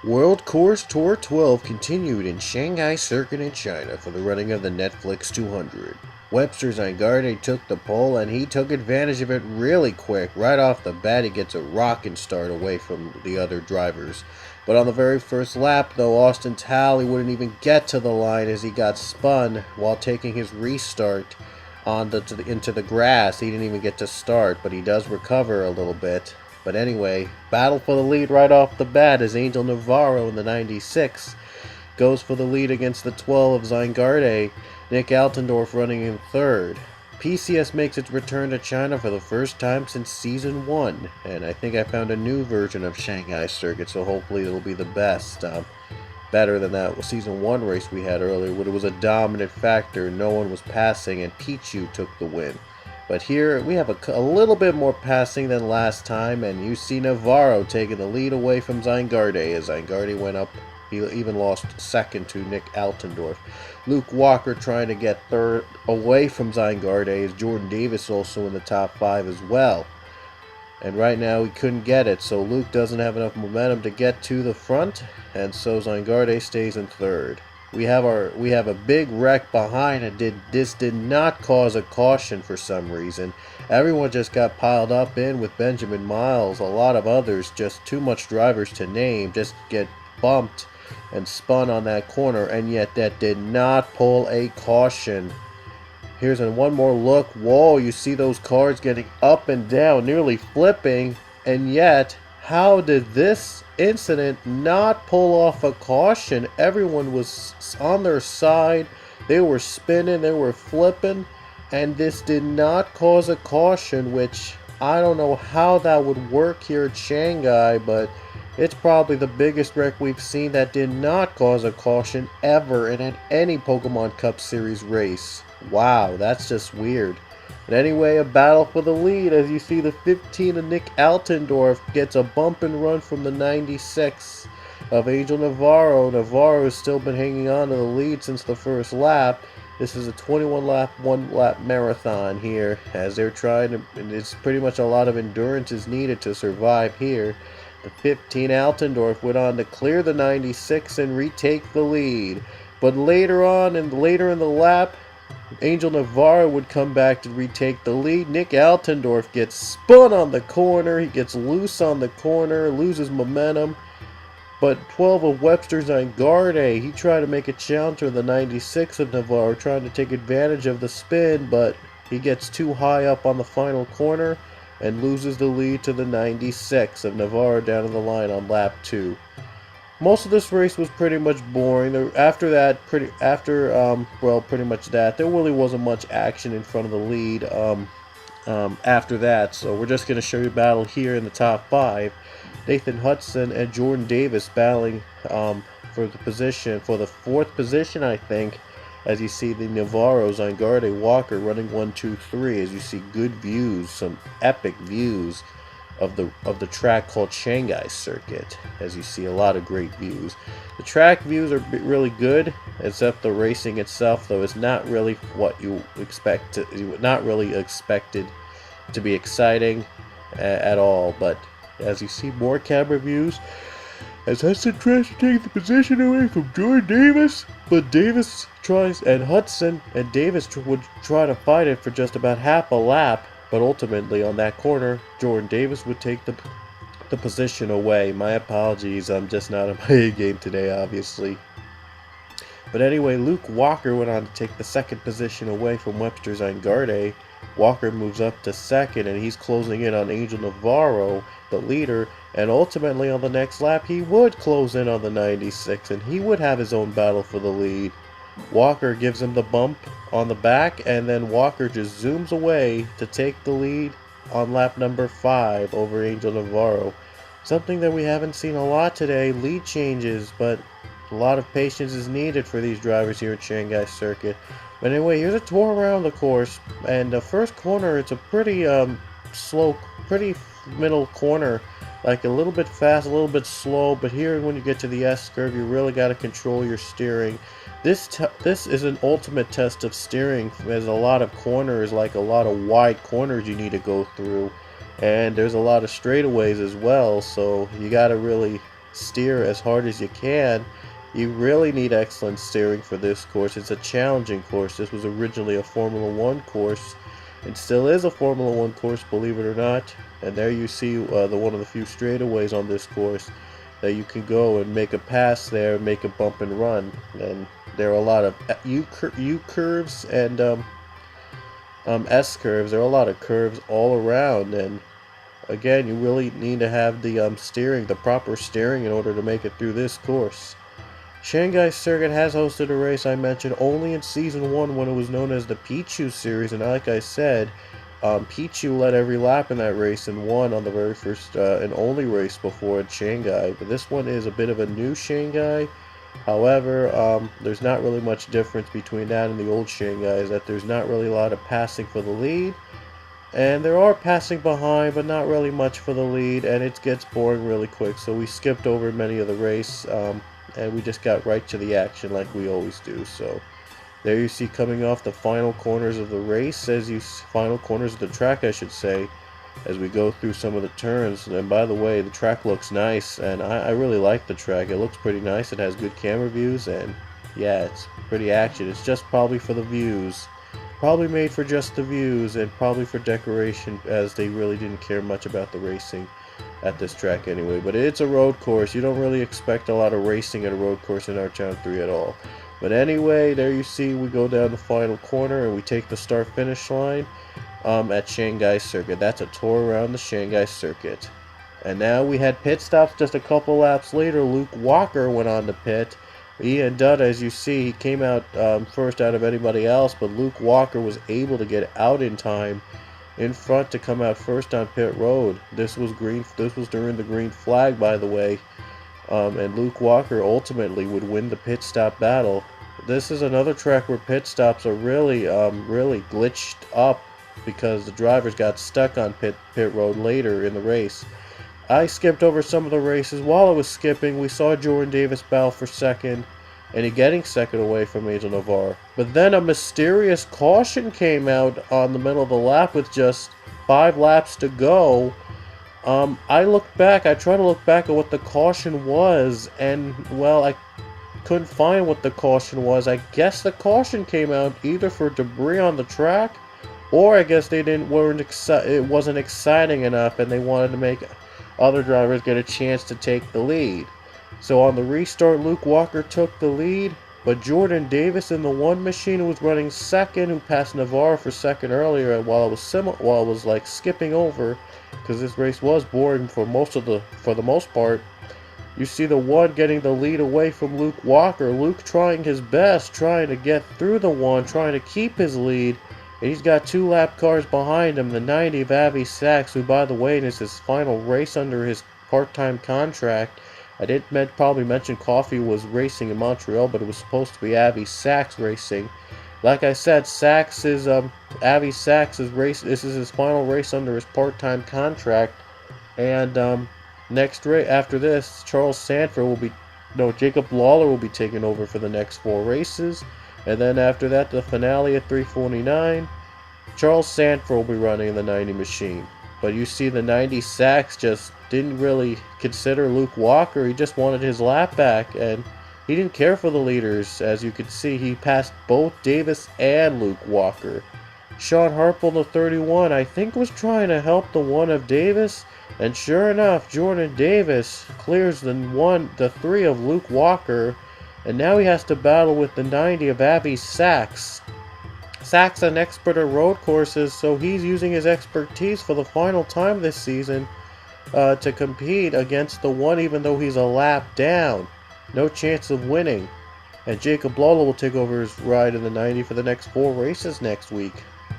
World Course Tour 12 continued in Shanghai Circuit in China for the running of the Netflix 200. Webster Zangardi took the pole and he took advantage of it really quick. Right off the bat, he gets a rocking start away from the other drivers. But on the very first lap, though, Austin Talley wouldn't even get to the line as he got spun while taking his restart into the grass. He didn't even get to start, but he does recover a little bit. But anyway, battle for the lead right off the bat as Angel Navarro in the 96 goes for the lead against the 12 of Zangardi. Nick Altendorf running in third. PCS makes its return to China for the first time since Season 1, and I think I found a new version of Shanghai Circuit, so hopefully it'll be the best. Better than that Season 1 race we had earlier, where it was a dominant factor, no one was passing, and Pichu took the win. But here we have a little bit more passing than last time, and you see Navarro taking the lead away from Zangardi as Zangardi went up. He even lost second to Nick Altendorf. Luke Walker trying to get third away from Zangardi as Jordan Davis also in the top 5 as well. And right now he couldn't get it, so Luke doesn't have enough momentum to get to the front, and so Zangardi stays in third. We have a big wreck behind, and this did not cause a caution for some reason. Everyone just got piled up in with Benjamin Miles. A lot of others, just too much drivers to name, just get bumped and spun on that corner, and yet that did not pull a caution. Here's one more look. Whoa, you see those cars getting up and down, nearly flipping, and yet how did this incident not pull off a caution? Everyone was on their side. They were spinning, they were flipping, and this did not cause a caution, which I don't know how that would work here at Shanghai, but it's probably the biggest wreck we've seen that did not cause a caution ever in any Pokemon Cup Series race. Wow, that's just weird. But anyway, a battle for the lead as you see the 15 of Nick Altendorf gets a bump and run from the 96 of Angel Navarro. Navarro has still been hanging on to the lead since the first lap. This is a 21 lap, 1 lap marathon here as they're trying to, and it's pretty much a lot of endurance is needed to survive here. The 15 Altendorf went on to clear the 96 and retake the lead. But later in the lap, Angel Navarro would come back to retake the lead. Nick Altendorf gets spun on the corner. He gets loose on the corner, loses momentum. But 12 of Webster Zangardi, he tried to make a challenge to the 96 of Navarro, trying to take advantage of the spin, but he gets too high up on the final corner and loses the lead to the 96 of Navarro down to the line on lap 2. Most of this race was pretty much boring. Pretty much that. There really wasn't much action in front of the lead after that. So we're just going to show you a battle here in the top 5. Nathan Hudson and Jordan Davis battling for the 4th position, I think. As you see the Navarro, Zangardi, Walker running 1, 2, 3. As you see good views, some epic views of the track called Shanghai Circuit. As you see a lot of great views. The track views are really good, except the racing itself, though, is not really what you not really expected to be exciting at all. But as you see more camera views, as Hudson tries to take the position away from Jordan Davis, but Davis tries, and Hudson and Davis would try to fight it for just about half a lap. But ultimately, on that corner, Jordan Davis would take the position away. My apologies, I'm just not on my A game today, obviously. But anyway, Luke Walker went on to take the 2nd position away from Webster Zangardi. Walker moves up to 2nd, and he's closing in on Angel Navarro, the leader. And ultimately, on the next lap, he would close in on the 96, and he would have his own battle for the lead. Walker gives him the bump on the back, and then Walker just zooms away to take the lead on lap number 5 over Angel Navarro. Something that we haven't seen a lot today, lead changes, but a lot of patience is needed for these drivers here at Shanghai Circuit. But anyway, here's a tour around the course, and the first corner, it's a pretty slow, pretty middle corner, like a little bit fast, a little bit slow, but here when you get to the S curve, you really got to control your steering. This is an ultimate test of steering. There's a lot of corners, like a lot of wide corners you need to go through, and there's a lot of straightaways as well, so you got to really steer as hard as you can. You really need excellent steering for this course. It's a challenging course. This was originally a Formula One course. It still is a Formula One course, believe it or not. And there you see one of the few straightaways on this course that you can go and make a pass there, make a bump and run. And there are a lot of U curves and S curves. There are a lot of curves all around, and again, you really need to have the steering, the proper steering, in order to make it through this course. Shanghai Circuit has hosted a race I mentioned only in Season 1 when it was known as the Pichu Series, and like I said, Pichu led every lap in that race and won on the very first and only race before at Shanghai. But this one is a bit of a new Shanghai. However, there's not really much difference between that and the old Shanghai, is that there's not really a lot of passing for the lead. And there are passing behind, but not really much for the lead, and it gets boring really quick. So we skipped over many of the race, and we just got right to the action like we always do. So there you see, coming off the final corners of the race, final corners of the track, I should say, as we go through some of the turns. And by the way, the track looks nice, and I really like the track. It looks pretty nice. It has good camera views, and yeah, it's pretty action. It's just probably for the views. Probably made for just the views, and probably for decoration, as they really didn't care much about the racing at this track anyway. But it's a road course. You don't really expect a lot of racing at a road course in R-Town 3 at all. But anyway, there you see, we go down the final corner and we take the start-finish line at Shanghai Circuit. That's a tour around the Shanghai Circuit. And now we had pit stops just a couple laps later. Luke Walker went on the pit. Ian Dutt, as you see, he came out first out of anybody else, but Luke Walker was able to get out in time in front to come out first on pit road. This was during the green flag, by the way, and Luke Walker ultimately would win the pit stop battle. This is another track where pit stops are really glitched up because the drivers got stuck on pit road later in the race. I skipped over some of the races. While I was skipping, we saw Jordan Davis battle for second, and he getting second away from Angel Navarre. But then a mysterious caution came out on the middle of the lap with just 5 laps to go. I tried to look back at what the caution was, and well, I couldn't find what the caution was. I guess the caution came out either for debris on the track, or I guess it wasn't exciting enough, and they wanted to make other drivers get a chance to take the lead. So on the restart, Luke Walker took the lead, but Jordan Davis in the one machine, who was running second, who passed Navarre for second earlier, while it was like skipping over, because this race was boring for the most part. You see the one getting the lead away from Luke Walker. Luke trying his best, trying to get through the one, trying to keep his lead. And he's got 2 lap cars behind him, the 90 of Avi Sachs, who, by the way, is his final race under his part-time contract. I didn't probably mention Coffey was racing in Montreal, but it was supposed to be Avi Sachs racing. Like I said, Avi Sachs' race. This is his final race under his part-time contract. And next race after this, Jacob Lawler will be taking over for the next 4 races. And then after that, the finale at 349, Charles Sanford will be running in the 90 machine. But you see the 90 Sachs just didn't really consider Luke Walker. He just wanted his lap back, and he didn't care for the leaders. As you can see, he passed both Davis and Luke Walker. Sean Harple, the 31, I think was trying to help the one of Davis, and sure enough, Jordan Davis clears the 3 of Luke Walker. And now he has to battle with the 90 of Avi Sachs. Sachs an expert at road courses, so he's using his expertise for the final time this season to compete against the one, even though he's a lap down. No chance of winning. And Jacob Lawler will take over his ride in the 90 for the next 4 races next week.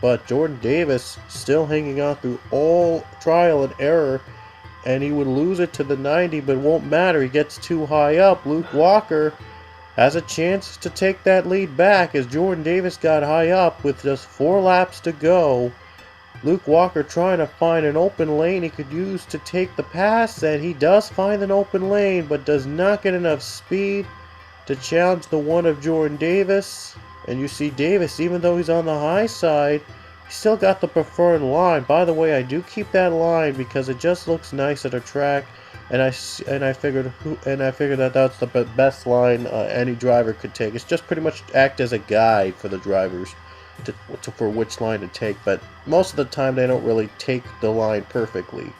But Jordan Davis still hanging on through all trial and error, and he would lose it to the 90, but it won't matter. He gets too high up. Luke Walker has a chance to take that lead back as Jordan Davis got high up with just 4 laps to go. Luke Walker trying to find an open lane he could use to take the pass, and he does find an open lane, but does not get enough speed to challenge the one of Jordan Davis. And you see Davis, even though he's on the high side, He still got the preferred line. By the way, I do keep that line because it just looks nice at a track, and I figured that that's the best line any driver could take. It's just pretty much act as a guide for the drivers for which line to take. But most of the time, they don't really take the line perfectly.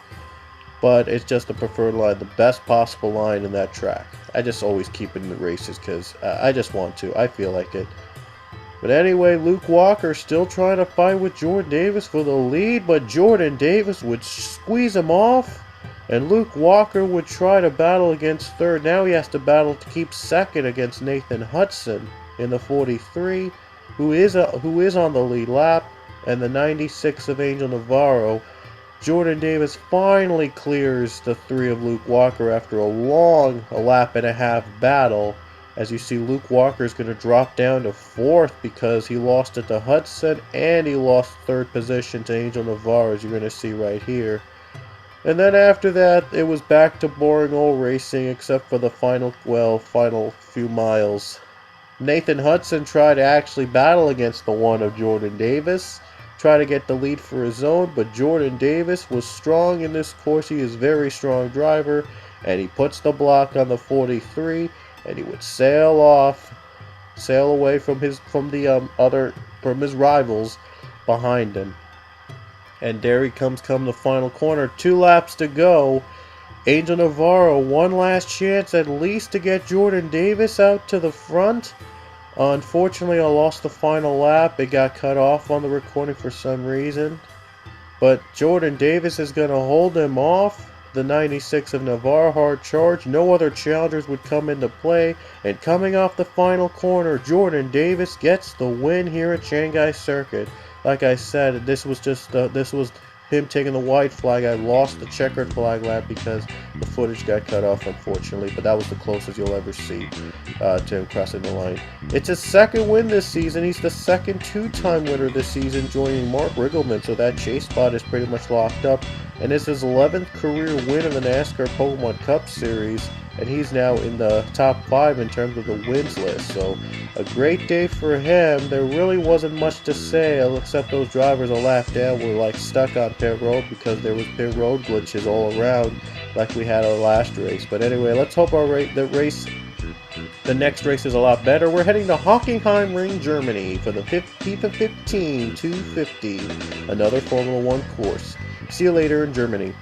But it's just the preferred line, the best possible line in that track. I just always keep it in the races because I just want to. I feel like it. But anyway, Luke Walker still trying to fight with Jordan Davis for the lead, but Jordan Davis would squeeze him off, and Luke Walker would try to battle against third. Now he has to battle to keep second against Nathan Hudson in the 43, who is on the lead lap, and the 96 of Angel Navarro. Jordan Davis finally clears the 3 of Luke Walker after a lap and a half battle. As you see, Luke Walker is going to drop down to 4th because he lost it to Hudson and he lost 3rd position to Angel Navarro, as you're going to see right here. And then after that, it was back to boring old racing except for the final few miles. Nathan Hudson tried to actually battle against the 1 of Jordan Davis, try to get the lead for his own, but Jordan Davis was strong in this course. He is a very strong driver, and he puts the block on the 43. And he would sail away from his rivals behind him. And there he comes the final corner. 2 laps to go. Angel Navarro, one last chance at least to get Jordan Davis out to the front. Unfortunately, I lost the final lap. It got cut off on the recording for some reason. But Jordan Davis is going to hold him off. The 96 of Navarro hard charge. No other challengers would come into play. And coming off the final corner, Jordan Davis gets the win here at Shanghai Circuit. Like I said, this was him taking the white flag. I lost the checkered flag lap because the footage got cut off, unfortunately. But that was the closest you'll ever see to him crossing the line. It's his 2nd win this season. He's the 2nd 2-time winner this season, joining Mark Riggleman. So that chase spot is pretty much locked up. And it's his 11th career win of the NASCAR Pokemon Cup Series, and he's now in the top 5 in terms of the wins list. So a great day for him. There really wasn't much to say except those drivers a lap down were stuck on pit road because there was pit road glitches all around like we had our last race. But anyway, let's hope the next race is a lot better. We're heading to Hockenheimring, Germany for the FIFA 15 250, another Formula 1 course. See you later in Germany.